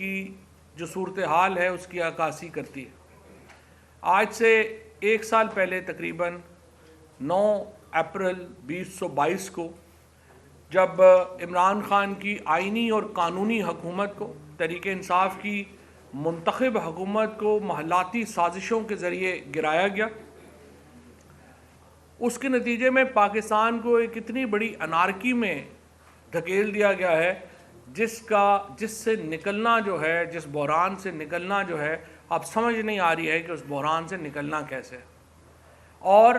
کی جو صورتحال ہے اس کی عکاسی کرتی ہے۔ آج سے 1 سال پہلے تقریباً 9 اپریل 2022 کو جب عمران خان کی آئینی اور قانونی حکومت کو، تحریک انصاف کی منتخب حکومت کو محلاتی سازشوں کے ذریعے گرایا گیا، اس کے نتیجے میں پاکستان کو ایک اتنی بڑی انارکی میں دھکیل دیا گیا ہے جس سے نکلنا جو ہے، جس بحران سے نکلنا جو ہے، اب سمجھ نہیں آ رہی ہے کہ اس بحران سے نکلنا کیسے، اور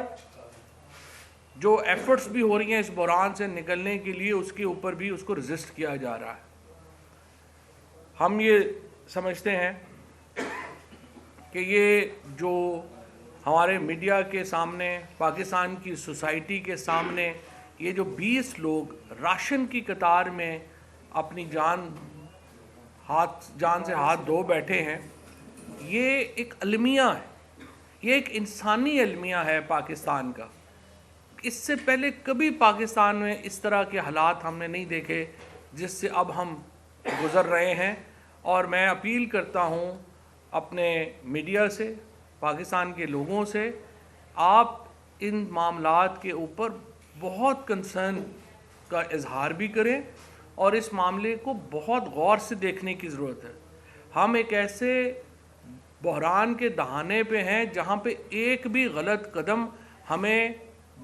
جو ایفرٹس بھی ہو رہی ہیں اس بحران سے نکلنے کے لیے اس کے اوپر بھی اس کو ریزسٹ کیا جا رہا ہے۔ ہم یہ سمجھتے ہیں کہ یہ جو ہمارے میڈیا کے سامنے، پاکستان کی سوسائٹی کے سامنے یہ جو 20 لوگ راشن کی قطار میں اپنی جان سے ہاتھ دھو بیٹھے ہیں، یہ ایک المیہ ہے، یہ ایک انسانی المیہ ہے پاکستان کا۔ اس سے پہلے کبھی پاکستان میں اس طرح کے حالات ہم نے نہیں دیکھے جس سے اب ہم گزر رہے ہیں، اور میں اپیل کرتا ہوں اپنے میڈیا سے، پاکستان کے لوگوں سے، آپ ان معاملات کے اوپر بہت کنسرن کا اظہار بھی کریں اور اس معاملے کو بہت غور سے دیکھنے کی ضرورت ہے۔ ہم ایک ایسے بحران کے دہانے پہ ہیں جہاں پہ ایک بھی غلط قدم ہمیں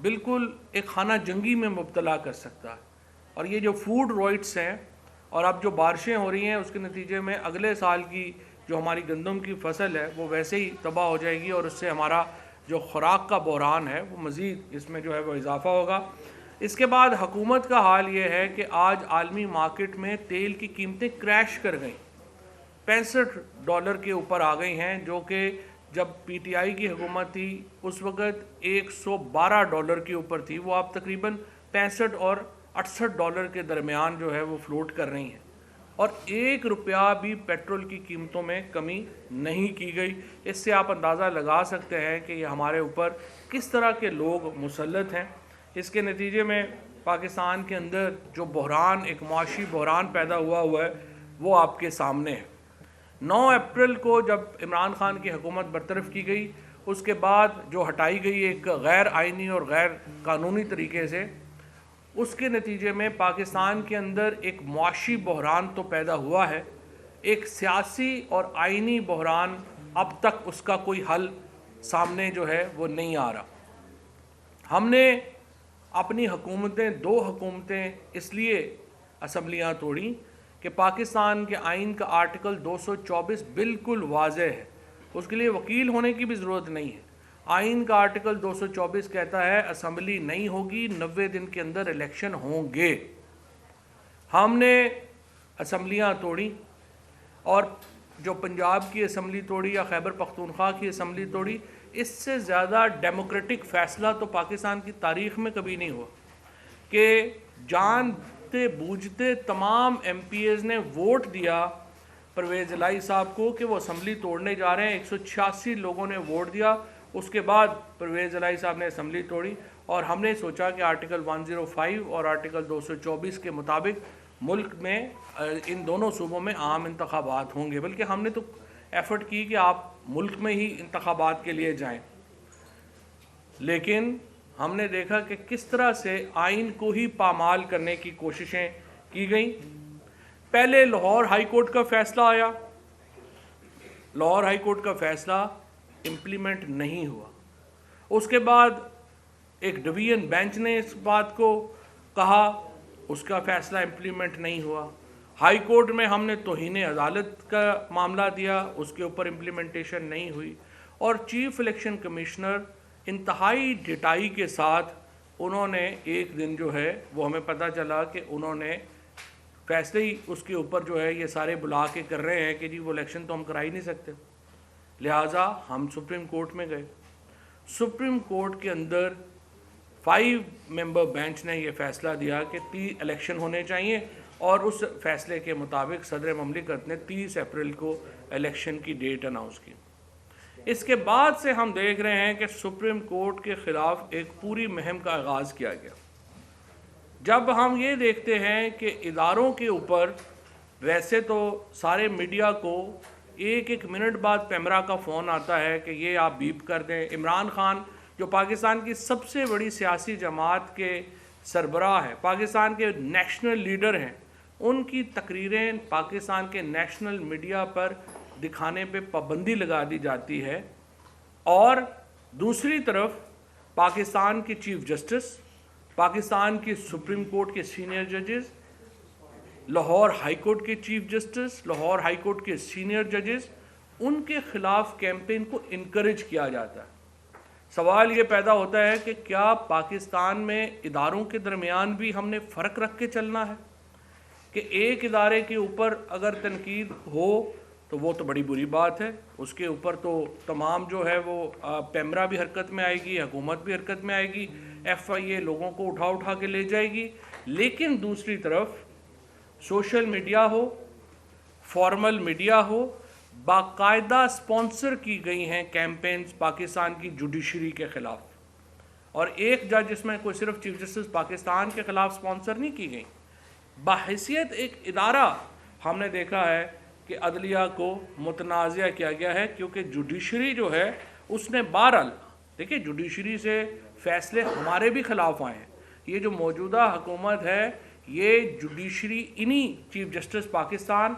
بالکل ایک خانہ جنگی میں مبتلا کر سکتا ہے، اور یہ جو فوڈ رائٹس ہیں اور اب جو بارشیں ہو رہی ہیں اس کے نتیجے میں اگلے سال کی جو ہماری گندم کی فصل ہے وہ ویسے ہی تباہ ہو جائے گی، اور اس سے ہمارا جو خوراک کا بحران ہے وہ مزید اس میں جو ہے وہ اضافہ ہوگا۔ اس کے بعد حکومت کا حال یہ ہے کہ آج عالمی مارکیٹ میں تیل کی قیمتیں کریش کر گئیں، $65 کے اوپر آ گئی ہیں، جو کہ جب پی ٹی آئی کی حکومت تھی اس وقت $112 کے اوپر تھی، وہ اب تقریباً $65 اور $68 کے درمیان جو ہے وہ فلوٹ کر رہی ہیں، اور $1 بھی پیٹرول کی قیمتوں میں کمی نہیں کی گئی۔ اس سے آپ اندازہ لگا سکتے ہیں کہ یہ ہمارے اوپر کس طرح کے لوگ مسلط ہیں۔ اس کے نتیجے میں پاکستان کے اندر جو بحران، ایک معاشی بحران پیدا ہوا ہے وہ آپ کے سامنے ہے۔ 9 اپریل کو جب عمران خان کی حکومت برطرف کی گئی، اس کے بعد جو ہٹائی گئی ایک غیر آئینی اور غیر قانونی طریقے سے، اس کے نتیجے میں پاکستان کے اندر ایک معاشی بحران تو پیدا ہوا ہے، ایک سیاسی اور آئینی بحران اب تک اس کا کوئی حل سامنے جو ہے وہ نہیں آ رہا۔ ہم نے اپنی دو حکومتیں اس لیے اسمبلیاں توڑیں کہ پاکستان کے آئین کا آرٹیکل 224 بالکل واضح ہے، اس کے لیے وکیل ہونے کی بھی ضرورت نہیں ہے۔ آئین کا آرٹیکل 224 کہتا ہے اسمبلی نہیں ہوگی، 90 دن کے اندر الیکشن ہوں گے۔ ہم نے اسمبلیاں توڑیں، اور جو پنجاب کی اسمبلی توڑی یا خیبر پختونخوا کی اسمبلی توڑی، اس سے زیادہ ڈیموکریٹک فیصلہ تو پاکستان کی تاریخ میں کبھی نہیں ہوا کہ جانتے بوجھتے تمام ایم پی ایز نے ووٹ دیا پرویز الہی صاحب کو کہ وہ اسمبلی توڑنے جا رہے ہیں۔ 186 لوگوں نے ووٹ دیا، اس کے بعد پرویز الہی صاحب نے اسمبلی توڑی، اور ہم نے سوچا کہ آرٹیکل 105 اور آرٹیکل 224 کے مطابق ملک میں ان دونوں صوبوں میں عام انتخابات ہوں گے، بلکہ ہم نے تو ایفرٹ کی کہ آپ ملک میں ہی انتخابات کے لیے جائیں، لیکن ہم نے دیکھا کہ کس طرح سے آئین کو ہی پامال کرنے کی کوششیں کی گئیں۔ پہلے لاہور ہائی کورٹ کا فیصلہ آیا، لاہور ہائی کورٹ کا فیصلہ امپلیمنٹ نہیں ہوا، اس کے بعد ایک ڈویژن بینچ نے اس بات کو کہا، اس کا فیصلہ امپلیمنٹ نہیں ہوا۔ ہائی کورٹ میں ہم نے توہین عدالت کا معاملہ دیا، اس کے اوپر امپلیمنٹیشن نہیں ہوئی، اور چیف الیکشن کمشنر انتہائی ڈٹائی کے ساتھ انہوں نے ایک دن جو ہے وہ ہمیں پتہ چلا کہ انہوں نے فیصلے ہی اس کے اوپر جو ہے یہ سارے بلا کے کر رہے ہیں کہ جی وہ الیکشن تو ہم کرا ہی نہیں سکتے، لہٰذا ہم سپریم کورٹ میں گئے۔ سپریم کورٹ کے اندر 5 ممبر بینچ نے یہ فیصلہ دیا کہ 30 الیکشن ہونے چاہیے، اور اس فیصلے کے مطابق صدر مملکت نے 30 اپریل کو الیکشن کی ڈیٹ اناؤنس کی۔ اس کے بعد سے ہم دیکھ رہے ہیں کہ سپریم کورٹ کے خلاف ایک پوری مہم کا آغاز کیا گیا۔ جب ہم یہ دیکھتے ہیں کہ اداروں کے اوپر ویسے تو سارے میڈیا کو ایک ایک منٹ بعد پیمرا کا فون آتا ہے کہ یہ آپ بیپ کر دیں. عمران خان جو پاکستان کی سب سے بڑی سیاسی جماعت کے سربراہ ہیں, پاکستان کے نیشنل لیڈر ہیں, ان کی تقریریں پاکستان کے نیشنل میڈیا پر دکھانے پہ پابندی لگا دی جاتی ہے. اور دوسری طرف پاکستان کے چیف جسٹس, پاکستان کی سپریم کورٹ کے سینئر ججز, لاہور ہائی کورٹ کے chief justice, Lahore high court کے سینئر ججز, ان کے خلاف کیمپین کو انکریج کیا جاتا ہے. سوال یہ پیدا ہوتا ہے کہ کیا پاکستان میں اداروں کے درمیان بھی ہم نے فرق رکھ کے چلنا ہے کہ ایک ادارے کے اوپر اگر تنقید ہو تو وہ تو بڑی بری بات ہے, اس کے اوپر تو تمام جو ہے وہ پیمرا بھی حرکت میں آئے گی, حکومت بھی حرکت میں آئے گی, ایف آئی اے لوگوں کو اٹھا کے لے جائے گی. لیکن دوسری طرف سوشل میڈیا ہو, فارمل میڈیا ہو, باقاعدہ سپانسر کی گئی ہیں کیمپینز پاکستان کی جوڈیشری کے خلاف. اور ایک جج اس میں کوئی صرف چیف جسٹس پاکستان کے خلاف سپانسر نہیں کی گئی, بحیثیت ایک ادارہ ہم نے دیکھا ہے کہ عدلیہ کو متنازع کیا گیا ہے, کیونکہ جوڈیشری جو ہے اس نے بہرحال دیکھیں جوڈیشری سے فیصلے ہمارے بھی خلاف آئے ہیں. یہ جو موجودہ حکومت ہے یہ جوڈیشری انہی چیف جسٹس پاکستان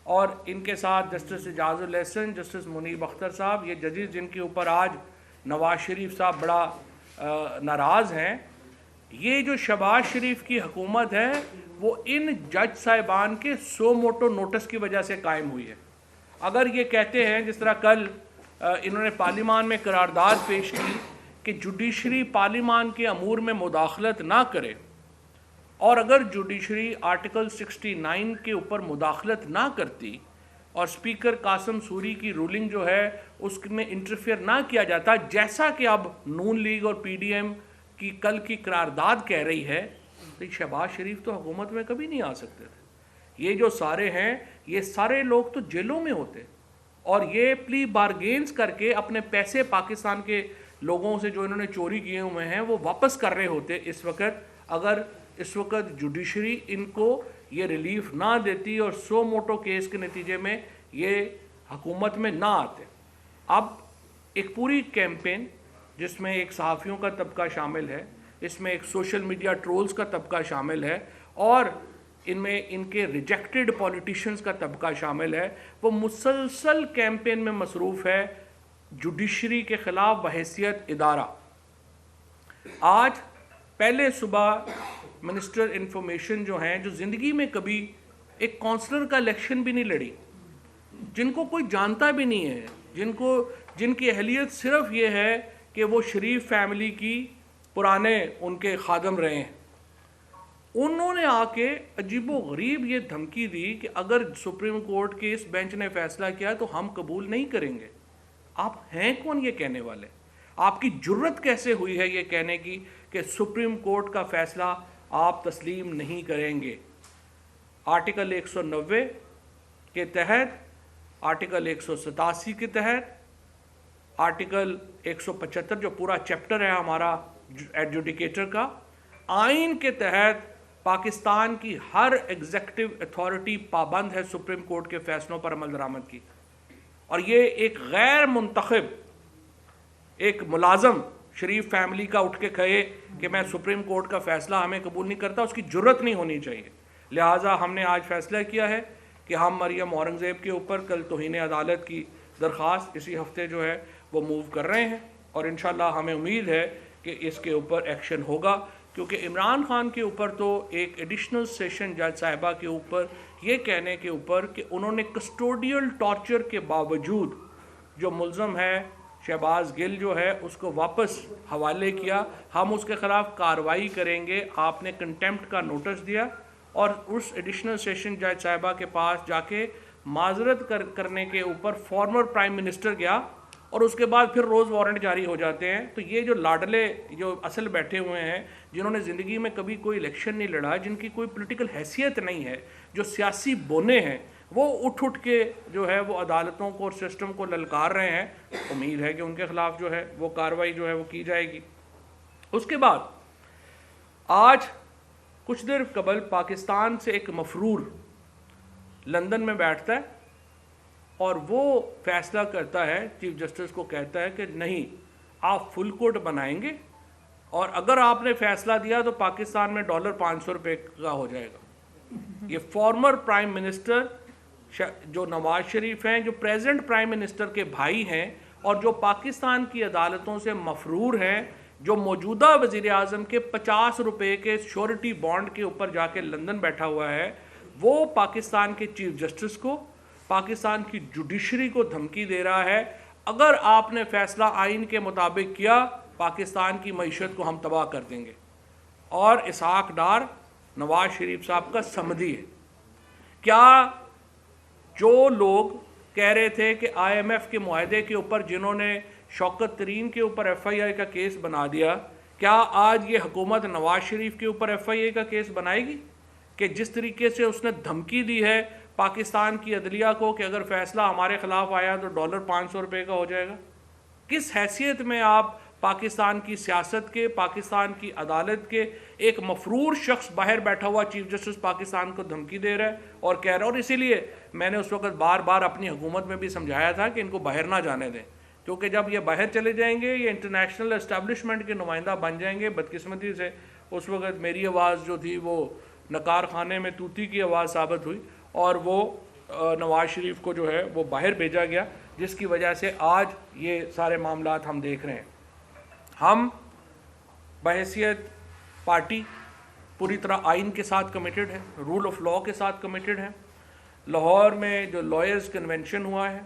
اور ان کے ساتھ جسٹس اعجاز الاحسن, جسٹس منیب اختر صاحب, یہ ججز جن کے اوپر آج نواز شریف صاحب بڑا ناراض ہیں, یہ جو شہباز شریف کی حکومت ہے وہ ان جج صاحبان کے سو موٹو نوٹس کی وجہ سے قائم ہوئی ہے. اگر یہ کہتے ہیں جس طرح کل انہوں نے پارلیمان میں قرارداد پیش کی کہ جوڈیشری پارلیمان کے امور میں مداخلت نہ کرے, اور اگر جوڈیشری آرٹیکل 69 کے اوپر مداخلت نہ کرتی اور اسپیکر قاسم سوری کی رولنگ جو ہے اس میں انٹرفیئر نہ کیا جاتا, جیسا کہ اب نون لیگ اور پی ڈی ایم کی کل کی قرارداد کہہ رہی ہے, تو شہباز شریف تو حکومت میں کبھی نہیں آ سکتے تھے. یہ جو سارے ہیں یہ سارے لوگ تو جیلوں میں ہوتے, اور یہ پلی بارگینز کر کے اپنے پیسے پاکستان کے لوگوں سے جو انہوں نے چوری کیے ہوئے ہیں وہ واپس کر رہے ہوتے اس وقت, اگر اس وقت جوڈیشری ان کو یہ ریلیف نہ دیتی اور سو موٹو کیس کے نتیجے میں یہ حکومت میں نہ آتے. اب ایک پوری کیمپین جس میں ایک صحافیوں کا طبقہ شامل ہے, اس میں ایک سوشل میڈیا ٹرولز کا طبقہ شامل ہے, اور ان میں ان کے ریجیکٹڈ پولیٹیشنز کا طبقہ شامل ہے, وہ مسلسل کیمپین میں مصروف ہے جوڈیشری کے خلاف بحیثیت ادارہ. آج پہلے صبح منسٹر انفارمیشن جو ہیں, جو زندگی میں کبھی ایک کونسلر کا الیکشن بھی نہیں لڑی, جن کو کوئی جانتا بھی نہیں ہے, جن کی اہلیت صرف یہ ہے کہ وہ شریف فیملی کی پرانے ان کے خادم رہے ہیں, انہوں نے آ کے عجیب و غریب یہ دھمکی دی کہ اگر سپریم کورٹ کے اس بینچ نے فیصلہ کیا تو ہم قبول نہیں کریں گے. آپ ہیں کون یہ کہنے والے؟ آپ کی جرت کیسے ہوئی ہے یہ کہنے کی کہ سپریم کورٹ کا فیصلہ آپ تسلیم نہیں کریں گے؟ آرٹیکل 190 کے تحت, آرٹیکل 187 کے تحت, آرٹیکل 175 جو پورا چیپٹر ہے ہمارا ایڈجوڈیکیٹر کا, آئین کے تحت پاکستان کی ہر ایگزیکٹو اتھارٹی پابند ہے سپریم کورٹ کے فیصلوں پر عمل درآمد کی. اور یہ ایک غیر منتخب ایک ملازم شریف فیملی کا اٹھ کے کہے کہ میں سپریم کورٹ کا فیصلہ ہمیں قبول نہیں کرتا, اس کی جرت نہیں ہونی چاہیے. لہٰذا ہم نے آج فیصلہ کیا ہے کہ ہم مریم اورنگزیب کے اوپر کل توہین عدالت کی درخواست اسی ہفتے جو ہے وہ موو کر رہے ہیں, اور انشاءاللہ ہمیں امید ہے کہ اس کے اوپر ایکشن ہوگا, کیونکہ عمران خان کے اوپر تو ایک ایڈیشنل سیشن جج صاحبہ کے اوپر یہ کہنے کے اوپر کہ انہوں نے کسٹوڈیل ٹارچر کے باوجود جو ملزم ہے شہباز گل جو ہے اس کو واپس حوالے کیا, ہم اس کے خلاف کارروائی کریں گے. آپ نے کنٹیمپٹ کا نوٹس دیا اور اس ایڈیشنل سیشن جج صاحبہ کے پاس جا کے معذرت کرنے کے اوپر فارمر پرائم منسٹر گیا, اور اس کے بعد پھر روز وارنٹ جاری ہو جاتے ہیں. تو یہ جو لاڈلے جو اصل بیٹھے ہوئے ہیں, جنہوں نے زندگی میں کبھی کوئی الیکشن نہیں لڑا, جن کی کوئی پولیٹیکل حیثیت نہیں ہے, جو سیاسی بونے ہیں, وہ اٹھ کے جو ہے وہ عدالتوں کو اور سسٹم کو للکار رہے ہیں. امید ہے کہ ان کے خلاف جو ہے وہ کارروائی جو ہے وہ کی جائے گی. اس کے بعد آج کچھ دیر قبل پاکستان سے ایک مفرور لندن میں بیٹھتا ہے اور وہ فیصلہ کرتا ہے، چیف جسٹس کو کہتا ہے کہ نہیں آپ فل کوٹ بنائیں گے، اور اگر آپ نے فیصلہ دیا تو پاکستان میں $500 کا ہو جائے گا۔ یہ فارمر پرائم منسٹر جو نواز شریف ہیں، جو پریزنٹ پرائم منسٹر کے بھائی ہیں، اور جو پاکستان کی عدالتوں سے مفرور ہیں، جو موجودہ وزیر اعظم کے $50 کے شیورٹی بانڈ کے اوپر جا کے لندن بیٹھا ہوا ہے، وہ پاکستان کے چیف جسٹس کو، پاکستان کی جوڈیشری کو دھمکی دے رہا ہے، اگر آپ نے فیصلہ آئین کے مطابق کیا پاکستان کی معیشت کو ہم تباہ کر دیں گے۔ اور اسحاق ڈار نواز شریف صاحب کا سمدی ہے۔ کیا جو لوگ کہہ رہے تھے کہ آئی ایم ایف کے معاہدے کے اوپر جنہوں نے شوکت ترین کے اوپر ایف آئی آئی کا کیس بنا دیا، کیا آج یہ حکومت نواز شریف کے اوپر ایف آئی آئی کا کیس بنائے گی؟ کہ جس طریقے سے اس نے دھمکی دی ہے پاکستان کی عدلیہ کو کہ اگر فیصلہ ہمارے خلاف آیا تو $500 کا ہو جائے گا۔ کس حیثیت میں آپ پاکستان کی سیاست کے، پاکستان کی عدالت کے ایک مفرور شخص باہر بیٹھا ہوا چیف جسٹس پاکستان کو دھمکی دے رہا ہے اور کہہ رہا ہے، اور اسی لیے میں نے اس وقت بار بار اپنی حکومت میں بھی سمجھایا تھا کہ ان کو باہر نہ جانے دیں، کیونکہ جب یہ باہر چلے جائیں گے یہ انٹرنیشنل اسٹیبلشمنٹ کے نمائندہ بن جائیں گے۔ بدقسمتی سے اس وقت میری آواز جو تھی وہ نقار خانے میں طوطی کی آواز ثابت ہوئی، اور وہ نواز شریف کو جو ہے وہ باہر بھیجا گیا، جس کی وجہ سے آج یہ سارے معاملات ہم دیکھ رہے ہیں۔ ہم بحیثیت پارٹی پوری طرح آئین کے ساتھ کمیٹڈ ہیں، رول آف لاء کے ساتھ کمیٹڈ ہیں۔ لاہور میں جو لائرز کنونشن ہوا ہے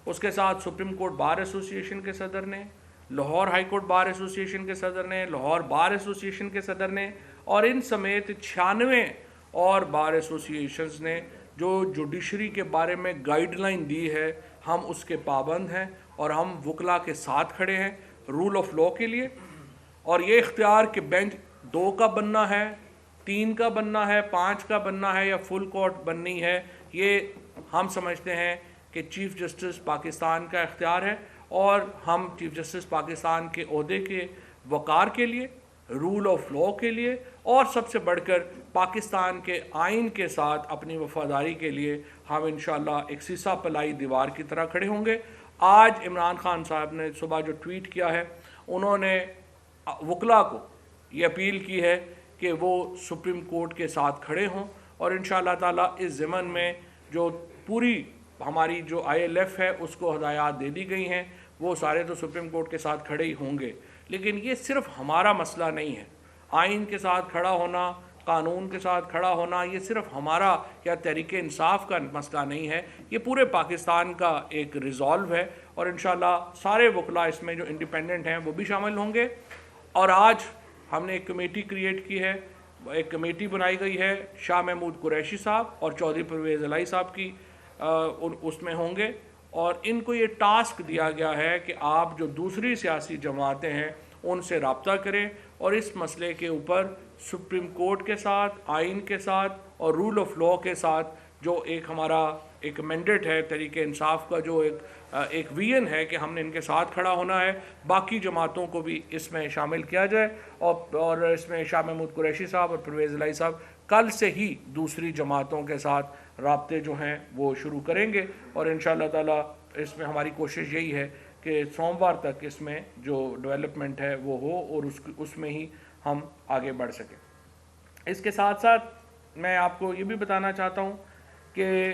اس کے ساتھ سپریم کورٹ بار ایسوسی ایشن کے صدر نے، لاہور ہائی کورٹ بار ایسوسی ایشن کے صدر نے، لاہور بار ایسوسی ایشن کے صدر نے، اور ان سمیت 96 اور بار ایسوسی ایشنز نے جو جوڈیشری کے بارے میں گائیڈ لائن دی ہے، ہم اس کے پابند ہیں اور ہم وکلا کے ساتھ کھڑے ہیں رول آف لاء کے لیے۔ اور یہ اختیار کہ بینچ 2 کا بننا ہے، 3 کا بننا ہے، 5 کا بننا ہے یا فل کورٹ بننی ہے، یہ ہم سمجھتے ہیں کہ چیف جسٹس پاکستان کا اختیار ہے، اور ہم چیف جسٹس پاکستان کے عہدے کے وقار کے لیے، رول آف لاء کے لیے، اور سب سے بڑھ کر پاکستان کے آئین کے ساتھ اپنی وفاداری کے لیے ہم انشاءاللہ ایک سیسا پلائی دیوار کی طرح کھڑے ہوں گے۔ آج عمران خان صاحب نے صبح جو ٹویٹ کیا ہے، انہوں نے وکلا کو یہ اپیل کی ہے کہ وہ سپریم کورٹ کے ساتھ کھڑے ہوں، اور انشاءاللہ تعالیٰ اس ضمن میں جو پوری ہماری جو آئی ایل ایف ہے اس کو ہدایات دے دی گئی ہیں، وہ سارے تو سپریم کورٹ کے ساتھ کھڑے ہی ہوں گے۔ لیکن یہ صرف ہمارا مسئلہ نہیں ہے، آئین کے ساتھ کھڑا ہونا، قانون کے ساتھ کھڑا ہونا، یہ صرف ہمارا یا تحریک انصاف کا مسئلہ نہیں ہے، یہ پورے پاکستان کا ایک ریزالو ہے، اور انشاءاللہ سارے وکلا اس میں جو انڈیپینڈنٹ ہیں وہ بھی شامل ہوں گے۔ اور آج ہم نے ایک کمیٹی کریٹ کی ہے، ایک کمیٹی بنائی گئی ہے، شاہ محمود قریشی صاحب اور چودھری پرویز الہی صاحب کی اس میں ہوں گے، اور ان کو یہ ٹاسک دیا گیا ہے کہ آپ جو دوسری سیاسی جماعتیں ہیں ان سے رابطہ کریں، اور اس مسئلے کے اوپر سپریم کورٹ کے ساتھ، آئین کے ساتھ اور رول آف لاء کے ساتھ جو ایک ہمارا ایک مینڈیٹ ہے تحریک انصاف کا، جو ایک ویژن ہے کہ ہم نے ان کے ساتھ کھڑا ہونا ہے، باقی جماعتوں کو بھی اس میں شامل کیا جائے، اور اس میں شاہ محمود قریشی صاحب اور پرویز الہی صاحب کل سے ہی دوسری جماعتوں کے ساتھ رابطے جو ہیں وہ شروع کریں گے، اور انشاءاللہ تعالیٰ اس میں ہماری کوشش یہی ہے کہ سوموار تک اس میں جو ڈیولپمنٹ ہے وہ ہو، اور اس میں ہی ہم آگے بڑھ سکیں۔ اس کے ساتھ ساتھ میں آپ کو یہ بھی بتانا چاہتا ہوں کہ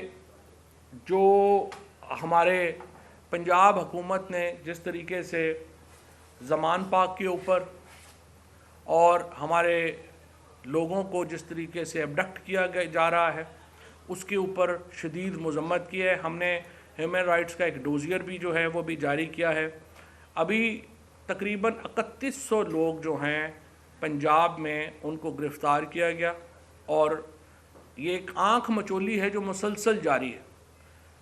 جو ہمارے پنجاب حکومت نے جس طریقے سے زمان پاک کے اوپر اور ہمارے لوگوں کو جس طریقے سے ابڈکٹ کیا جا رہا ہے اس کے اوپر شدید مذمت کی ہے۔ ہم نے ہیومن رائٹس کا ایک ڈوزیئر بھی جو ہے وہ بھی جاری کیا ہے۔ ابھی تقریباً 3100 لوگ جو ہیں پنجاب میں ان کو گرفتار کیا گیا، اور یہ ایک آنکھ مچولی ہے جو مسلسل جاری ہے۔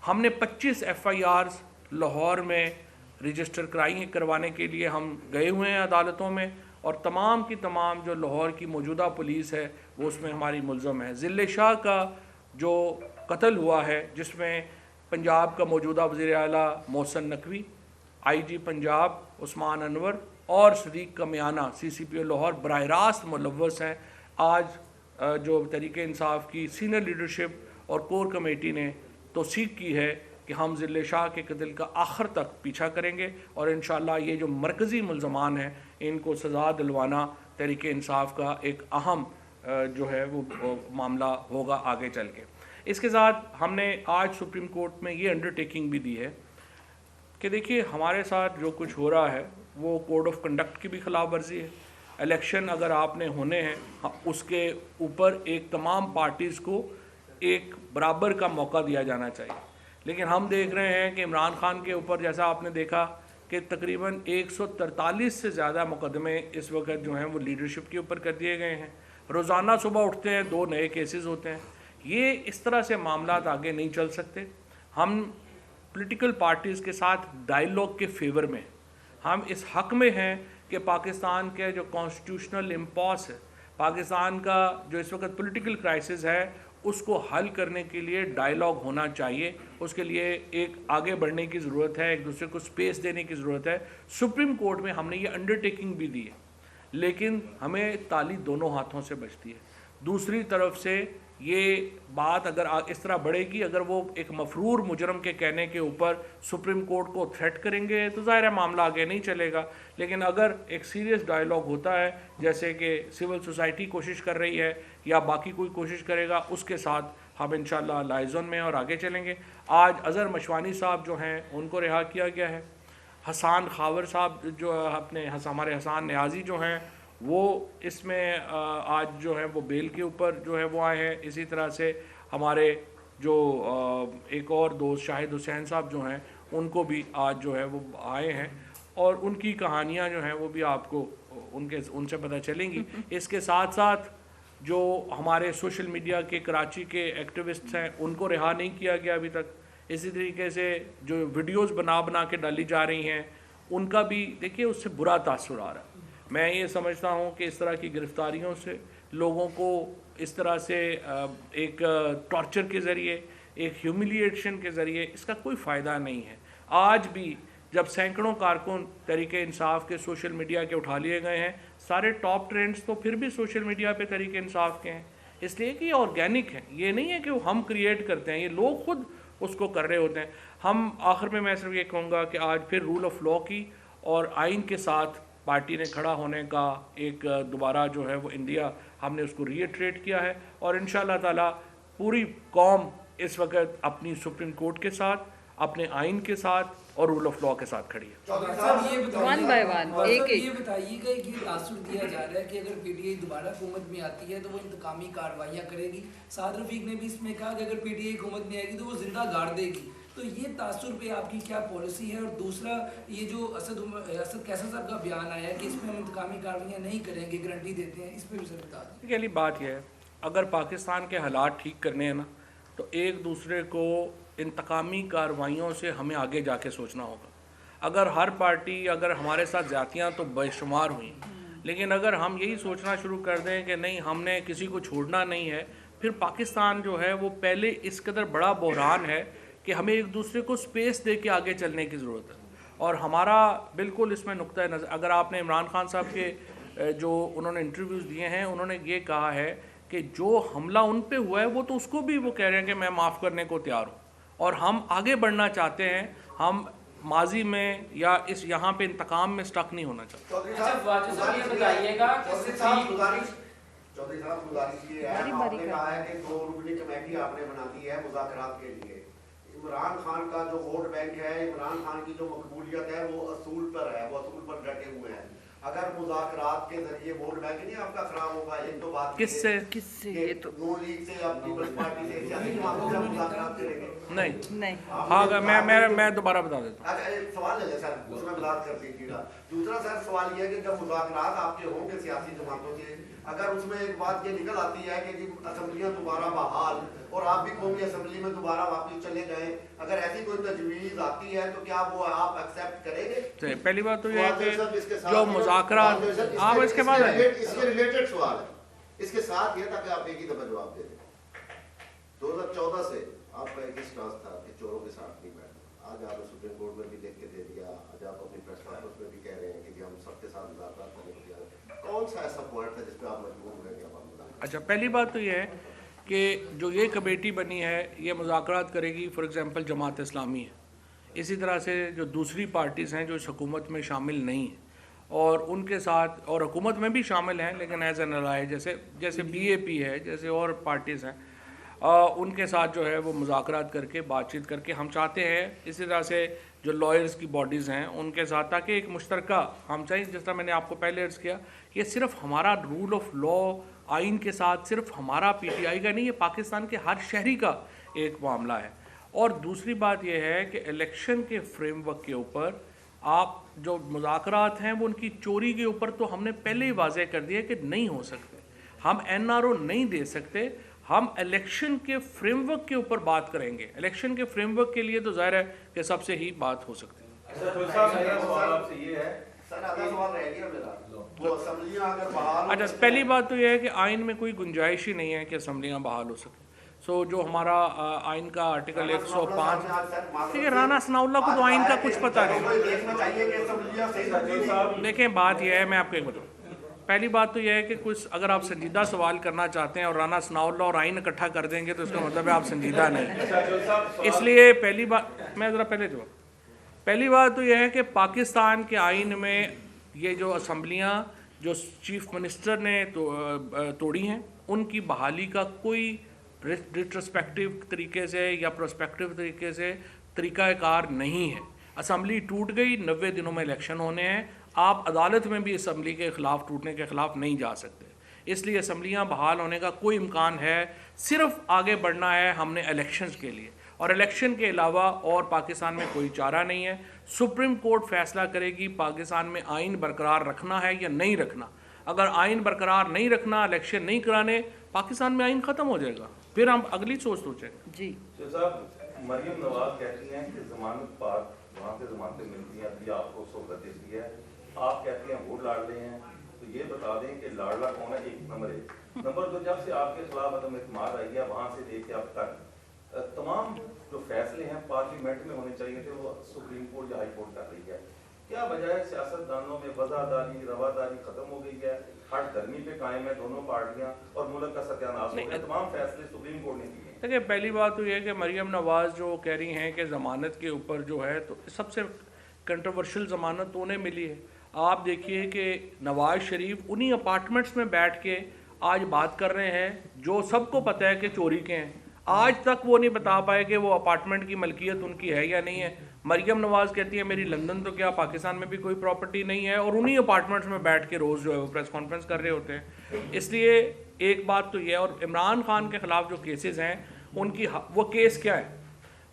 ہم نے 25 ایف آئی آرز لاہور میں رجسٹر کروانے کے لیے ہم گئے ہوئے ہیں عدالتوں میں، اور تمام کی تمام جو لاہور کی موجودہ پولیس ہے وہ اس میں ہماری ملزم ہے۔ ذل شاہ کا جو قتل ہوا ہے، جس میں پنجاب کا موجودہ وزیر اعلیٰ محسن نقوی، آئی جی پنجاب عثمان انور اور صدیق کمیانہ سی سی پی او لاہور براہ راست ملوث ہیں۔ آج جو تحریک انصاف کی سینئر لیڈرشپ اور کور کمیٹی نے توثیق کی ہے کہ ہم ذل شاہ کے قتل کا آخر تک پیچھا کریں گے اور انشاءاللہ یہ جو مرکزی ملزمان ہیں ان کو سزا دلوانا تحریک انصاف کا ایک اہم جو ہے وہ معاملہ ہوگا آگے چل کے۔ اس کے ساتھ ہم نے آج سپریم کورٹ میں یہ انڈرٹیکنگ بھی دی ہے کہ دیکھیے ہمارے ساتھ جو کچھ ہو رہا ہے وہ کوڈ آف کنڈکٹ کی بھی خلاف ورزی ہے۔ الیکشن اگر آپ نے ہونے ہیں اس کے اوپر ایک تمام پارٹیز کو ایک برابر کا موقع دیا جانا چاہیے، لیکن ہم دیکھ رہے ہیں کہ عمران خان کے اوپر جیسا آپ نے دیکھا کہ تقریباً 143 سے زیادہ مقدمے اس وقت جو ہیں وہ لیڈرشپ کے اوپر کر دیے گئے ہیں۔ روزانہ صبح اٹھتے ہیں 2 نئے کیسز ہوتے ہیں۔ یہ اس طرح سے معاملات آگے نہیں چل سکتے۔ ہم پولیٹیکل پارٹیز کے ساتھ ڈائیلاگ کے فیور میں، ہم اس حق میں ہیں کہ پاکستان کے جو کانسٹیٹیوشنل امپاس ہے، پاکستان کا جو اس وقت پولیٹیکل کرائسس ہے، اس کو حل کرنے کے لیے ڈائیلاگ ہونا چاہیے۔ اس کے لیے ایک آگے بڑھنے کی ضرورت ہے، ایک دوسرے کو سپیس دینے کی ضرورت ہے۔ سپریم کورٹ میں ہم نے یہ انڈرٹیکنگ بھی دی ہے، لیکن ہمیں تالی دونوں ہاتھوں سے بجتی ہے۔ دوسری طرف سے یہ بات اگر اس طرح بڑھے گی، اگر وہ ایک مفرور مجرم کے کہنے کے اوپر سپریم کورٹ کو تھریٹ کریں گے تو ظاہر ہے معاملہ آگے نہیں چلے گا۔ لیکن اگر ایک سیریس ڈائیلاگ ہوتا ہے جیسے کہ سول سوسائٹی کوشش کر رہی ہے یا باقی کوئی کوشش کرے گا، اس کے ساتھ ہم انشاءاللہ لائزون میں اور آگے چلیں گے۔ آج اظہر مشوانی صاحب جو ہیں ان کو رہا کیا گیا ہے۔ حسان خاور صاحب جو ہمارے حسان نیازی جو ہیں وہ اس میں آج جو ہے وہ بیل کے اوپر جو ہے وہ آئے ہیں۔ اسی طرح سے ہمارے جو ایک اور دوست شاہد حسین صاحب جو ہیں ان کو بھی آج جو ہے وہ آئے ہیں، اور ان کی کہانیاں جو ہیں وہ بھی آپ کو ان سے پتہ چلیں گی۔ اس کے ساتھ ساتھ جو ہمارے سوشل میڈیا کے کراچی کے ایکٹیوسٹس ہیں ان کو رہا نہیں کیا گیا ابھی تک۔ اسی طریقے سے جو ویڈیوز بنا کے ڈالی جا رہی ہیں ان کا بھی دیکھیے اس سے برا تاثر آ رہا ہے۔ میں یہ سمجھتا ہوں کہ اس طرح کی گرفتاریوں سے لوگوں کو اس طرح سے ایک ٹارچر کے ذریعے، ایک ہیوملیشن کے ذریعے اس کا کوئی فائدہ نہیں ہے۔ آج بھی جب سینکڑوں کارکن تحریک انصاف کے سوشل میڈیا کے اٹھا لیے گئے ہیں، سارے ٹاپ ٹرینڈز تو پھر بھی سوشل میڈیا پہ تحریک انصاف کے ہیں، اس لیے کہ یہ آرگینک ہے، یہ نہیں ہے کہ وہ ہم کریٹ کرتے ہیں، یہ لوگ خود اس کو کر رہے ہوتے ہیں۔ ہم آخر میں صرف یہ کہوں گا کہ آج پھر رول آف لاء کی اور آئین کے ساتھ پارٹی نے کھڑا ہونے کا ایک دوبارہ جو ہے وہ انڈیا ہم نے اس کو ری ایٹریٹ کیا ہے، اور انشاءاللہ تعالیٰ پوری قوم اس وقت اپنی سپریم کورٹ کے ساتھ، اپنے آئین کے ساتھ اور رول آف لاء کے ساتھ کھڑی ہے۔ ون بائی ون یہ بتائیے گا کہ تاثر دیا جا رہا ہے کہ اگر پی ٹی آئی دوبارہ حکومت میں آتی ہے تو وہ انتقامی کارروائیاں کرے گی۔ سعد رفیق نے بھی اس میں کہا کہ اگر پی ٹی آئی حکومت میں آئے گی تو وہ زندہ گاڑ دے گی، تو یہ تاثر پہ آپ کی کیا پالیسی ہے؟ اور دوسرا یہ جو اسد کیسر صاحب کا بیان آیا ہے کہ اس میں ہم انتقامی کارروائیاں نہیں کریں گے، گارنٹی دیتے ہیں، اس پہ بھی سر بتا دیں۔ پہلی بات یہ ہے اگر پاکستان کے حالات ٹھیک کرنے ہیں نا تو ایک دوسرے کو انتقامی کارروائیوں سے ہمیں آگے جا کے سوچنا ہوگا۔ اگر ہر پارٹی اگر ہمارے ساتھ زیادتیاں تو بے شمار ہوئیں، لیکن اگر ہم یہی سوچنا شروع کر دیں کہ نہیں ہم نے کسی کو چھوڑنا نہیں ہے، پھر پاکستان جو ہے وہ پہلے اس قدر بڑا بحران ہے کہ ہمیں ایک دوسرے کو سپیس دے کے آگے چلنے کی ضرورت ہے۔ اور ہمارا بالکل اس میں نقطہ نظر، اگر آپ نے عمران خان صاحب کے جو انہوں نے انٹرویوز دیے ہیں انہوں نے یہ کہا ہے کہ جو حملہ ان پہ ہوا ہے وہ تو اس کو بھی وہ کہہ رہے ہیں کہ میں معاف کرنے کو تیار ہوں، اور ہم آگے بڑھنا چاہتے ہیں، ہم ماضی میں یا اس یہاں پہ انتقام میں سٹک نہیں ہونا چاہتے۔ چودھری صاحب یہ بتائیے گا چودھری صاحب گزارش یہ ہے، آپ نے کہا ہے کہ 2 رکنی کمیٹی آپ نے بنا دی ہے مذاکرات کے لیے۔ عمران خان کا جو ووٹ بینک ہے، عمران خان کی جو مقبولیت ہے وہ اصول پر ہے، وہ اصول پر ڈٹے ہوئے ہیں۔ اگر مذاکرات کے ذریعے ووٹ بینک نہیں آپ کا خراب ہوگا، ایک تو بات کس سے نون لیگ سے یا پیپلز پارٹی سے سیاسی جماعتوں سے مذاکرات کریں گے؟ نہیں۔ ہاں میں دوبارہ بتا دیتا ہوں۔ سوال ہے سر، اس میں بات کر دیجیے گا۔ دوسرا سر سوال یہ ہے کہ جب مذاکرات آپ کے ہوں گے سیاسی جماعتوں سے، اگر اس میں ایک بات یہ نکل آتی ہے کہ اسمبلیاں دوبارہ بحال اور آپ بھی قومی اسمبلی میں دوبارہ واپس چلے جائیں، اگر ایسی کوئی تجویز آتی ہے تو کیا وہ آپ ایکسیپٹ کریں گے؟ پہلی بات تو یہ ہے کہ جو مذاکرات آپ اس کے بعد اس کے ریلیٹڈ سوال ہے، اس کے ساتھ یہ تھا کہ آپ ایک ہی دفعہ جواب دے دیں۔ 2014 سے آپ کا ایک ہی سٹانس تھا کہ چوروں کے ساتھ نہیں بیٹھنا۔ آج آپ نے سپریم کورٹ میں بھی لکھ کے دے دیا، آج آپ اپنی پریس کانفرنس میں بھی کہہ رہے ہیں کہ ہم سب کے ساتھ مذاکرات کرنے کو تیار ہیں۔ کون سا ایسا پوائنٹ تھا جس پہ آپ مجبور ہوئے کہ اب ہم مذاکرات؟ اچھا، پہلی بات تو یہ ہے کہ جو یہ کمیٹی بنی ہے یہ مذاکرات کرے گی، فار ایگزامپل جماعت اسلامی ہے، اسی طرح سے جو دوسری پارٹیز ہیں جو اس حکومت میں شامل نہیں ہیں اور ان کے ساتھ، اور حکومت میں بھی شامل ہیں لیکن ایز این الائے، جیسے بی اے پی ہے، جیسے اور پارٹیز ہیں، ان کے ساتھ جو ہے وہ مذاکرات کر کے بات چیت کر کے ہم چاہتے ہیں اسی طرح سے جو لائرز کی باڈیز ہیں ان کے ساتھ، تاکہ ایک مشترکہ ہم چاہیں، جس طرح میں نے آپ کو پہلے عرض کیا، یہ صرف ہمارا رول آف لا آئین کے ساتھ صرف ہمارا پی ٹی آئی کا نہیں، یہ پاکستان کے ہر شہری کا ایک معاملہ ہے۔ اور دوسری بات یہ ہے کہ الیکشن کے فریم ورک کے اوپر آپ جو مذاکرات ہیں وہ ان کی چوری کے اوپر تو ہم نے پہلے ہی واضح کر دیا کہ نہیں ہو سکتے، ہم این آر او نہیں دے سکتے، ہم الیکشن کے فریم ورک کے اوپر بات کریں گے۔ الیکشن کے فریم ورک کے لیے تو ظاہر ہے کہ سب سے ہی بات ہو سکتی ہے۔ اچھا، پہلی بات تو یہ ہے کہ آئین میں کوئی گنجائش ہی نہیں ہے کہ اسمبلیاں بحال ہو سکیں۔ جو ہمارا آئین کا آرٹیکل 105، ٹھیک ہے، رانا ثناء اللہ کو تو آئین کا کچھ پتہ نہیں۔ دیکھیں بات یہ ہے، میں آپ کو ایک بتاؤں، پہلی بات تو یہ ہے کہ کچھ اگر آپ سنجیدہ سوال کرنا چاہتے ہیں اور رانا ثناء اللہ اور آئین اکٹھا کر دیں گے تو اس کا مطلب ہے آپ سنجیدہ نہیں۔ اس لیے پہلی بات، میں ذرا پہلی بات تو یہ ہے کہ پاکستان کے آئین میں یہ جو اسمبلیاں جو چیف منسٹر نے توڑی ہیں ان کی بحالی کا کوئی ریٹروسپیکٹیو طریقے سے یا پروسپیکٹیو طریقے سے طریقہ کار نہیں ہے۔ اسمبلی ٹوٹ گئی، 90 دنوں میں الیکشن ہونے ہیں، آپ عدالت میں بھی اسمبلی کے خلاف، ٹوٹنے کے خلاف نہیں جا سکتے، اس لیے اسمبلیاں بحال ہونے کا کوئی امکان ہے، صرف آگے بڑھنا ہے ہم نے الیکشنز کے لیے، اور الیکشن کے علاوہ اور پاکستان میں کوئی چارہ نہیں ہے۔ سپریم کورٹ فیصلہ کرے گی پاکستان میں آئین برقرار رکھنا ہے یا نہیں رکھنا۔ اگر آئین برقرار نہیں رکھنا، الیکشن نہیں کرانے، پاکستان میں آئین ختم ہو جائے گا، پھر ہم اگلی سوچیں۔ جی صاحب، مریم نواز کہتی ہیں کہ ضمانت پاک وہاں سے ضمانتیں ملتی ہیں، ابھی آپ کو سہولت دیتی ہے، آپ کہتے ہیں وہ لاڑلے ہیں، تو یہ بتا دیں کہ لاڑلا کون ہے، ایک نمبر ایک۔ نمبر دو، جب سے آپ کے خلاف عدم اعتماد آئی ہے وہاں سے لے کے اب تک تمام جو فیصلے ہیں پارلیمنٹ میں ہونے چاہیے تھے وہ سپریم کورٹ یا ہائی کورٹ کر رہی ہے، کیا وجہ ہے؟ سیاست دانوں میں وفاداری، رواداری ختم ہو گئی ہے، ہٹ دھرمی پہ قائم ہے دونوں پارٹیاں، اور ملک کا ستیاناش ہو گیا، تمام فیصلے سپریم کورٹ نے کیے۔ دیکھیں، پہلی بات تو یہ ہے کہ مریم نواز جو کہہ رہی ہیں کہ ضمانت کے اوپر جو ہے، تو سب سے کنٹروورشل ضمانت تو انہیں ملی ہے۔ آپ دیکھیے کہ نواز شریف انہی اپارٹمنٹس میں بیٹھ کے آج بات کر رہے ہیں جو سب کو پتہ ہے کہ چوری کے ہیں، آج تک وہ نہیں بتا پائے کہ وہ اپارٹمنٹ کی ملکیت ان کی ہے یا نہیں ہے۔ مریم نواز کہتی ہے میری لندن تو کیا پاکستان میں بھی کوئی پراپرٹی نہیں ہے، اور انہی اپارٹمنٹس میں بیٹھ کے روز جو ہے وہ پریس کانفرنس کر رہے ہوتے ہیں۔ اس لیے ایک بات تو یہ ہے، اور عمران خان کے خلاف جو کیسز ہیں ان کی وہ کیس کیا ہے؟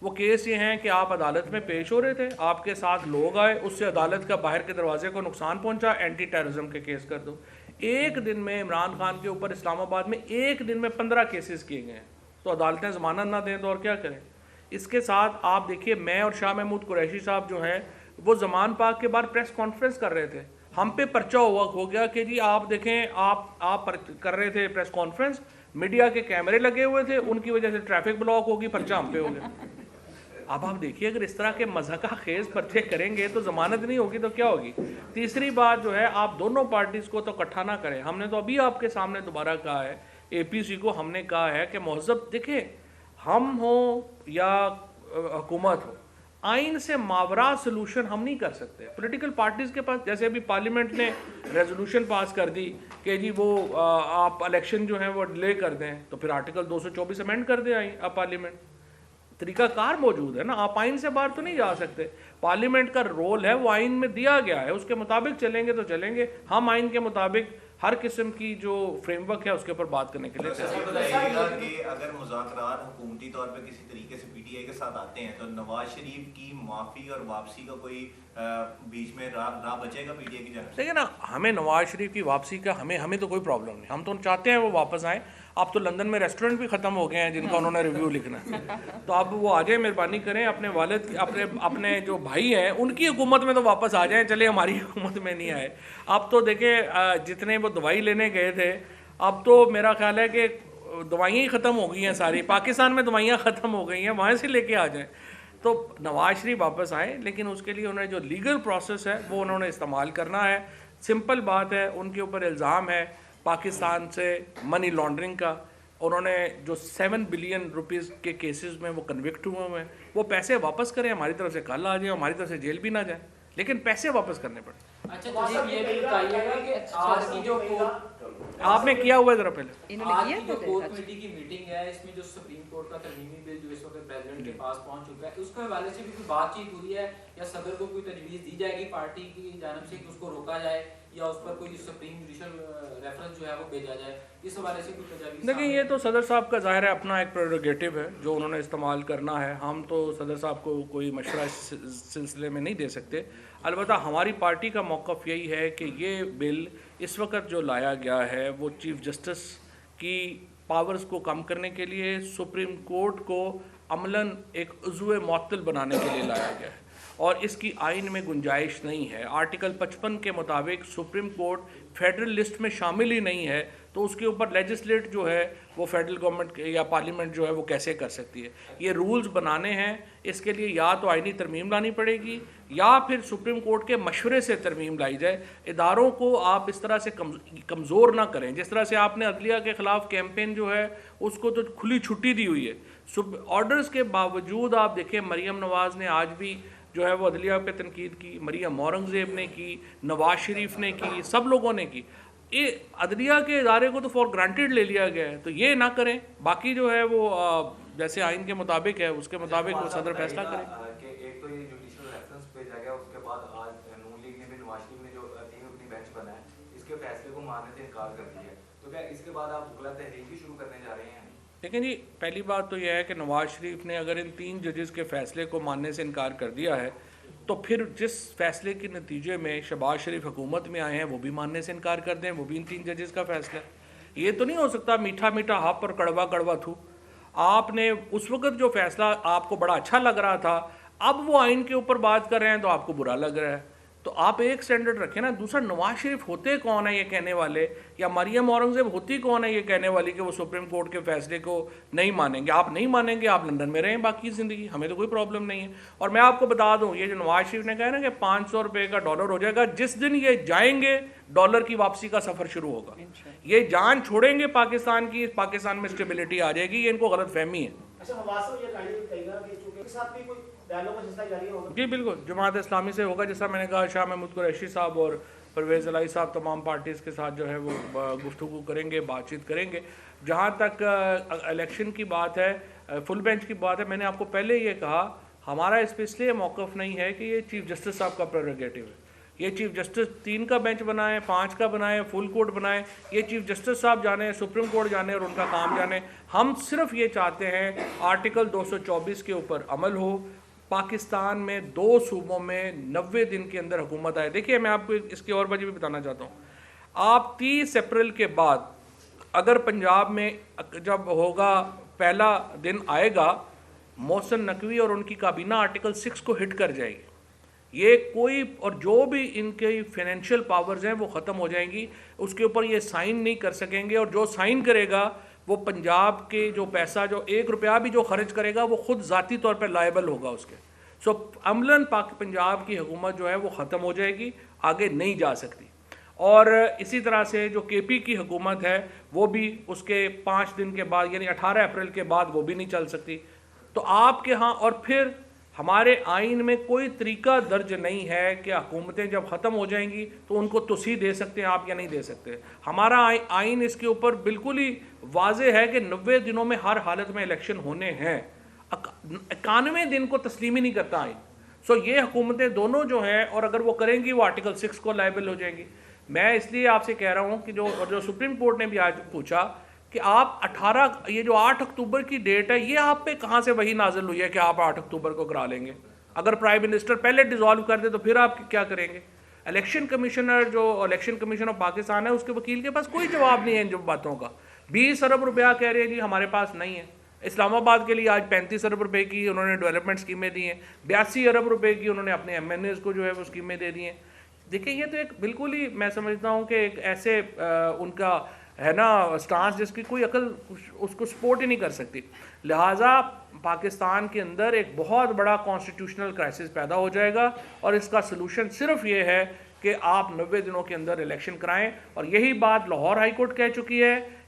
وہ کیس یہ ہیں کہ آپ عدالت میں پیش ہو رہے تھے، آپ کے ساتھ لوگ آئے، اس سے عدالت کا باہر کے دروازے کو نقصان پہنچا، اینٹی ٹیررزم کے کیس کر دو۔ ایک دن میں عمران خان کے اوپر اسلام آباد میں ایک دن میں 15 کیسز کیے گئے ہیں، تو عدالتیں ضمانت نہ دیں تو اور کیا کریں؟ اس کے ساتھ آپ دیکھیے، میں اور شاہ محمود قریشی صاحب جو ہیں وہ زمان پاک کے بعد پریس کانفرنس کر رہے تھے، ہم پہ پرچہ ہو گیا کہ جی آپ دیکھیں آپ کر رہے تھے پریس کانفرنس، میڈیا کے کیمرے لگے ہوئے تھے، ان کی وجہ سے ٹریفک بلاک ہوگی، پرچہ ہم پہ ہو گیا۔ اب آپ دیکھیے اگر اس طرح کے مضحکہ خیز پرچے کریں گے تو ضمانت نہیں ہوگی تو کیا ہوگی؟ تیسری بات جو ہے، آپ دونوں پارٹیز کو تو اکٹھا نہ کریں۔ ہم نے تو ابھی آپ کے سامنے دوبارہ کہا ہے، اے پی سی کو ہم نے کہا ہے کہ مہذب، دیکھیں ہم ہوں یا حکومت ہو، آئین سے ماورا سلوشن ہم نہیں کر سکتے۔ پولیٹیکل پارٹیز کے پاس، جیسے ابھی پارلیمنٹ نے ریزولوشن پاس کر دی کہ جی وہ آپ الیکشن جو ہیں وہ ڈیلے کر دیں، تو پھر آرٹیکل 224 امینڈ کر دیں آپ پارلیمنٹ، طریقہ کار موجود ہے نا، آپ آئین سے باہر تو نہیں جا سکتے۔ پارلیمنٹ کا رول ہے، وہ آئین میں دیا گیا ہے، اس کے مطابق چلیں گے تو چلیں گے، ہم آئین کے مطابق ہر قسم کی جو فریم ورک ہے اس کے اوپر بات کرنے کے لیے بتائیے گا کہ اگر مذاکرات حکومتی طور پہ کسی طریقے سے پی ٹی آئی کے ساتھ آتے ہیں تو نواز شریف کی معافی اور واپسی کا کوئی بیچ میں راہ بچے گا پی ٹی آئی کی جانب سے؟ دیکھیں نا، ہمیں نواز شریف کی واپسی کا ہمیں تو کوئی پرابلم نہیں، ہم تو چاہتے ہیں وہ واپس آئیں۔ اب تو لندن میں ریسٹورنٹ بھی ختم ہو گئے ہیں جن کا انہوں نے ریویو لکھنا ہے، تو اب وہ آ جائیں، مہربانی کریں، اپنے والد اپنے جو بھائی ہیں ان کی حکومت میں تو واپس آ جائیں، چلے ہماری حکومت میں نہیں آئے۔ اب تو دیکھیں جتنے وہ دوائی لینے گئے تھے، اب تو میرا خیال ہے کہ دوائیاں ہی ختم ہو گئی ہیں ساری، پاکستان میں دوائیاں ختم ہو گئی ہیں، وہاں سے لے کے آ جائیں۔ تو نواز شریف واپس آئیں، لیکن اس کے لیے انہیں جو لیگل پروسیس ہے وہ انہوں نے استعمال کرنا ہے۔ سمپل بات ہے، ان کے اوپر الزام ہے پاکستان سے منی لانڈرنگ کا، انہوں نے جو 7 بلین روپیز کے کیسز میں وہ کنوکٹ ہوئے ہیں، وہ پیسے واپس کریں، ہماری طرف سے کل آ جائیں، ہماری طرف سے جیل بھی نہ جائیں، لیکن پیسے واپس کرنے پڑیں۔ اچھا جناب یہ بھی بتائیے گا کہ آج کی جو آپ نے کیا ہوا ہے ذرا پہلے انہوں نے آج کیا کی جو تھا کور کمیٹی کی میٹنگ ہے، اس میں جو سپریم کورٹ کا ترمیمی بل جو اس وقت پریزیڈنٹ کے پاس پہنچ چکا ہے، اس کے حوالے سے بھی کوئی بات چیت ہوئی ہے یا صدر کو کوئی تجویز دی جائے گی پارٹی کی جانب سے کہ اس کو روکا جائے یا اس پر کوئی سپریم جوڈیشل ریفرنس جو ہے وہ بھیجا جائے، اس حوالے سے کوئی تجویز؟ دیکھیں یہ تو صدر صاحب کا ظاہر ہے اپنا ایک پریروگیٹو ہے جو انہوں نے استعمال کرنا ہے، ہم تو صدر صاحب کو کوئی مشورہ اس سلسلے میں نہیں دے سکتے۔ البتہ ہماری پارٹی کا موقف یہی ہے کہ یہ بل اس وقت جو لایا گیا ہے وہ چیف جسٹس کی پاورز کو کم کرنے کے لیے، سپریم کورٹ کو عملاً ایک عضو معطل بنانے کے لیے لایا گیا ہے، اور اس کی آئین میں گنجائش نہیں ہے۔ آرٹیکل 55 کے مطابق سپریم کورٹ فیڈرل لسٹ میں شامل ہی نہیں ہے، تو اس کے اوپر لیجسلیٹ جو ہے وہ فیڈرل گورنمنٹ یا پارلیمنٹ جو ہے وہ کیسے کر سکتی ہے؟ یہ رولز بنانے ہیں، اس کے لیے یا تو آئینی ترمیم لانی پڑے گی یا پھر سپریم کورٹ کے مشورے سے ترمیم لائی جائے۔ اداروں کو آپ اس طرح سے کمزور نہ کریں، جس طرح سے آپ نے عدلیہ کے خلاف کیمپین جو ہے اس کو تو کھلی چھٹی دی ہوئی ہے، آرڈرز کے باوجود آپ دیکھیں مریم نواز نے آج بھی جو ہے وہ عدلیہ پہ تنقید کی، مریم اورنگزیب نے کی، نواز شریف نے کی، سب لوگوں نے کی۔ یہ عدلیہ کے ادارے کو تو فار گرانٹیڈ لے لیا گیا ہے، تو یہ نہ کریں۔ باقی جو ہے وہ جیسے آئین کے مطابق ہے اس کے مطابق وہ صدر فیصلہ کریں۔ کہ ایک تو یہ جوڈیشل ریفرنس بھیجا گیا، اس کے بعد آج نون لیگ نے بھی نواز شریف نے جو تین رکنی بینچ بنا ہے اس کے فیصلے کو ماننے سے انکار کر دیا ہے، تو کیا اس کے بعد آپ وکلا تحریک بھی شروع کرنے جا رہے ہیں؟ لیکن جی پہلی بات تو یہ ہے کہ نواز شریف نے اگر ان 3 ججز کے فیصلے کو ماننے سے انکار کر دیا ہے تو پھر جس فیصلے کے نتیجے میں شہباز شریف حکومت میں آئے ہیں وہ بھی ماننے سے انکار کر دیں، وہ بھی ان 3 ججز کا فیصلہ ہے۔ یہ تو نہیں ہو سکتا میٹھا میٹھا ہاپ اور کڑوا کڑوا تھو۔ آپ نے اس وقت جو فیصلہ آپ کو بڑا اچھا لگ رہا تھا، اب وہ آئین کے اوپر بات کر رہے ہیں تو آپ کو برا لگ رہا ہے، تو آپ ایک سٹینڈرڈ رکھیں نا۔ دوسرا، نواز شریف ہوتے کون ہیں یہ کہنے والے، یا مریم اورنگزیب ہوتی کون ہے یہ کہنے والی کہ وہ سپریم کورٹ کے فیصلے کو نہیں مانیں گے؟ آپ نہیں مانیں گے، آپ لندن میں رہیں باقی زندگی، ہمیں تو کوئی پرابلم نہیں ہے۔ اور میں آپ کو بتا دوں، یہ جو نواز شریف نے کہا نا کہ 500 روپے کا ڈالر ہو جائے گا، جس دن یہ جائیں گے ڈالر کی واپسی کا سفر شروع ہوگا۔ یہ جان چھوڑیں گے پاکستان کی، پاکستان میں اسٹیبلٹی آ جائے گی، یہ ان کو غلط فہمی ہے۔ جی بالکل، جماعت اسلامی سے ہوگا، جیسا میں نے کہا شاہ محمود قریشی صاحب اور پرویز الہی صاحب تمام پارٹیز کے ساتھ جو ہے وہ گفتگو کریں گے، بات چیت کریں گے۔ جہاں تک الیکشن کی بات ہے، فل بینچ کی بات ہے، میں نے آپ کو پہلے یہ کہا ہمارا اس پہ اس لیے موقف نہیں ہے کہ یہ چیف جسٹس صاحب کا پریروگیٹو ہے۔ یہ چیف جسٹس 3 کا بینچ بنائیں، 5 کا بنائیں، فل کورٹ بنائیں، یہ چیف جسٹس صاحب جانے، سپریم کورٹ جانے اور ان کا کام جانے۔ ہم صرف یہ چاہتے ہیں آرٹیکل 224 کے اوپر عمل ہو، پاکستان میں 2 صوبوں میں 90 دن کے اندر حکومت آئے۔ دیکھیے میں آپ کو اس کی اور وجہ بھی بتانا چاہتا ہوں۔ آپ 30 اپریل کے بعد اگر پنجاب میں جب ہوگا پہلا دن آئے گا، محسن نقوی اور ان کی کابینہ آرٹیکل 6 کو ہٹ کر جائے گی۔ یہ کوئی اور جو بھی ان کے فائنینشیل پاورز ہیں وہ ختم ہو جائیں گی، اس کے اوپر یہ سائن نہیں کر سکیں گے، اور جو سائن کرے گا وہ پنجاب کے جو پیسہ جو 1 روپیہ بھی جو خرچ کرے گا وہ خود ذاتی طور پہ لائبل ہوگا اس کے۔ سو عملاً پنجاب کی حکومت جو ہے وہ ختم ہو جائے گی، آگے نہیں جا سکتی۔ اور اسی طرح سے جو کے پی کی حکومت ہے وہ بھی اس کے 5 دن کے بعد یعنی 18 اپریل کے بعد وہ بھی نہیں چل سکتی۔ تو آپ کے ہاں اور پھر ہمارے آئین میں کوئی طریقہ درج نہیں ہے کہ حکومتیں جب ختم ہو جائیں گی تو ان کو توسیع دے سکتے ہیں آپ یا نہیں دے سکتے۔ ہمارا آئین اس کے اوپر بالکل ہی واضح ہے کہ 90 دنوں میں ہر حالت میں الیکشن ہونے ہیں، 91 دن کو تسلیم ہی نہیں کرتا آئین۔ سو یہ حکومتیں دونوں جو ہیں، اور اگر وہ کریں گی وہ آرٹیکل 6 کو لائبل ہو جائیں گی۔ میں اس لیے آپ سے کہہ رہا ہوں کہ جو سپریم کورٹ نے بھی آج پوچھا کہ آپ 8 اکتوبر کی ڈیٹ ہے، یہ آپ پہ کہاں سے وہی نازل ہوئی ہے کہ آپ 8 اکتوبر کو کرا لیں گے؟ اگر پرائم منسٹر پہلے ڈیزالو کر دے تو پھر آپ کیا کریں گے؟ الیکشن کمیشنر جو الیکشن کمیشن آف پاکستان ہے، اس کے وکیل کے پاس کوئی جواب نہیں ہے ان جو باتوں کا۔ 20 ارب روپیہ کہہ رہے ہیں جی ہمارے پاس نہیں ہے۔ اسلام آباد کے لیے آج 35 ارب روپے کی انہوں نے ڈیولپمنٹ اسکیمیں دی ہیں، 82 ارب روپے کی انہوں نے اپنے ایم این ایز کو جو ہے وہ اسکیمیں دے دی ہیں۔ دیکھیں یہ تو ایک بالکل ہی میں سمجھتا ہوں کہ ایک ایسے ان کا ہے نا سٹانس جس کی کوئی عقل اس کو سپورٹ ہی نہیں کر سکتی۔ لہٰذا پاکستان کے اندر ایک بہت بڑا کانسٹیٹیوشنل کرائسس پیدا ہو جائے گا، اور اس کا سلوشن صرف یہ ہے کہ آپ 90 دنوں کے اندر الیکشن کرائیں، اور یہی بات لاہور ہائی کورٹ کہہ چکی ہے،